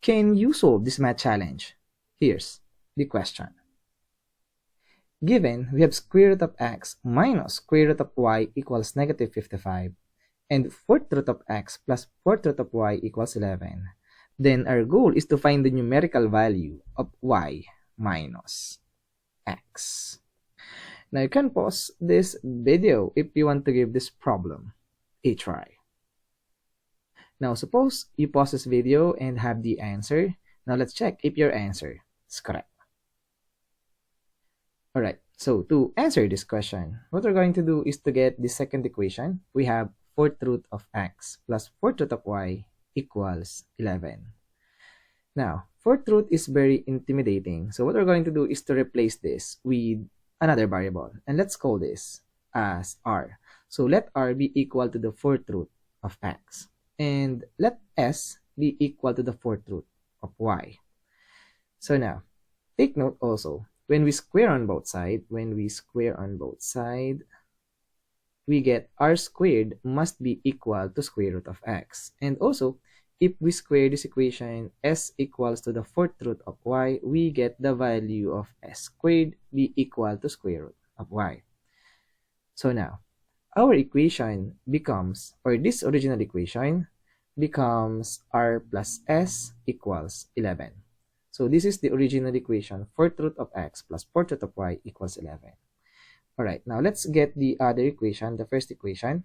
Can you solve this math challenge? Here's the question. Given we have square root of x minus square root of y equals negative 55 and fourth root of x plus fourth root of y equals 11, then our goal is to find the numerical value of y minus x. Now you can pause this video if you want to give this problem a try. Now suppose you pause this video and have the answer. Now let's check if your answer is correct. Alright, so to answer this question, what we're going to do is to get the second equation. We have fourth root of x plus fourth root of y equals 11. Now, fourth root is very intimidating. So what we're going to do is to replace this with another variable. And let's call this as r. So let r be equal to the fourth root of x. And let s be equal to the fourth root of y. So now, take note also, when we square on both sides, we get r squared must be equal to square root of x. And also, if we square this equation, s equals to the fourth root of y, we get the value of s squared be equal to square root of y. So now, our equation becomes, or this original equation becomes r plus s equals 11. So this is the original equation, fourth root of x plus fourth root of y equals 11. Alright, now let's get the other equation, the first equation.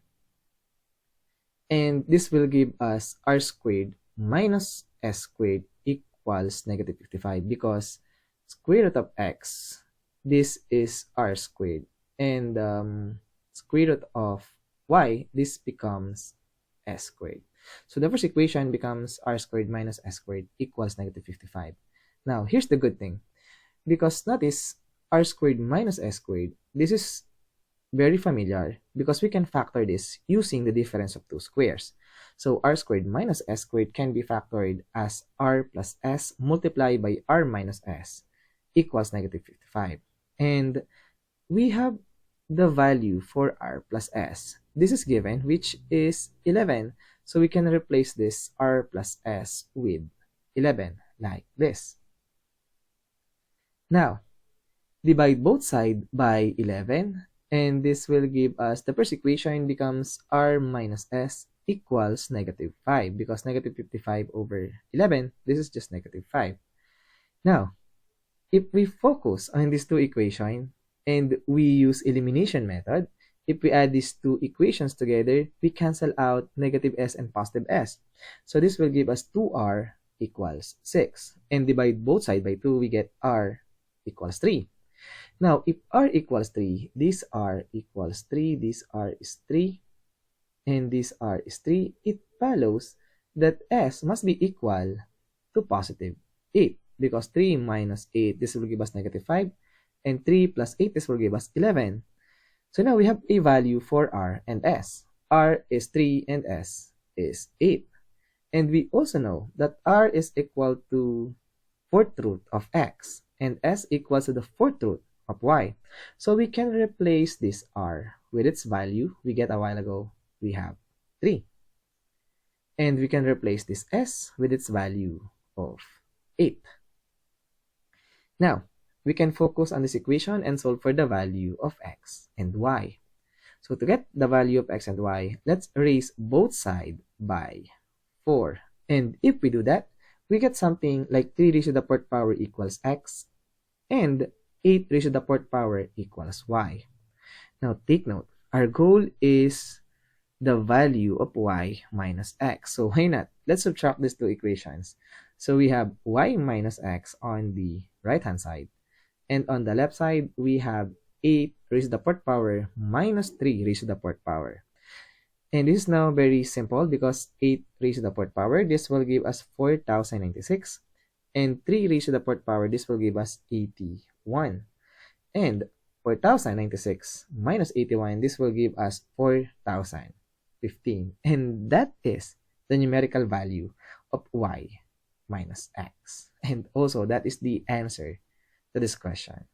And this will give us r squared minus s squared equals negative 55 because square root of x, this is r squared. And square root of y, this becomes s squared. So the first equation becomes r squared minus s squared equals negative 55. Now, here's the good thing. Because notice, r squared minus s squared, this is very familiar because we can factor this using the difference of two squares. So r squared minus s squared can be factored as r plus s multiplied by r minus s equals negative 55. And we have the value for r plus s. This is given, which is 11. So we can replace this r plus s with 11 like this. Now, divide both sides by 11, and this will give us, the first equation becomes r minus s equals negative 5, because negative 55 over 11, this is just negative 5. Now, if we focus on these two equations, and we use elimination method, if we add these two equations together, we cancel out negative s and positive s. So this will give us 2r equals 6. And divide both sides by 2, we get r equals 3. Now, if r equals 3, this r equals 3, this r is 3, and this r is 3, it follows that s must be equal to positive 8, because 3 minus 8, this will give us negative 5, and 3 plus 8, this will give us 11. So now we have a value for r and s. r is 3 and s is 8. And we also know that r is equal to fourth root of x, and s equals to the fourth root of y. So we can replace this r with its value we get a while ago. We have 3. And we can replace this s with its value of 8. Now, we can focus on this equation and solve for the value of x and y. So to get the value of x and y, let's raise both sides by 4. And if we do that, we get something like 3 raised to the 4th power equals x, and 8 raised to the 4th power equals y. Now take note, our goal is the value of y minus x. So why not? Let's subtract these two equations. So we have y minus x on the right hand side. And on the left side, we have 8 raised to the 4th power minus 3 raised to the 4th power. And this is now very simple because 8 raised to the 4th power, this will give us 4096. And 3 raised to the 4th power, this will give us 81. And 4096 minus 81, this will give us 4015. And that is the numerical value of y minus x. And also, that is the answer to this question.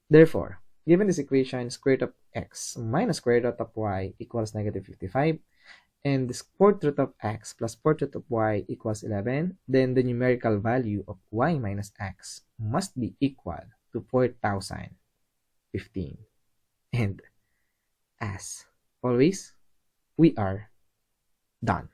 Therefore, given this equation, square root of x minus square root of y equals negative 55, and the fourth root of x plus fourth root of y equals 11, then the numerical value of y minus x must be equal to 4015. And as always, we are done.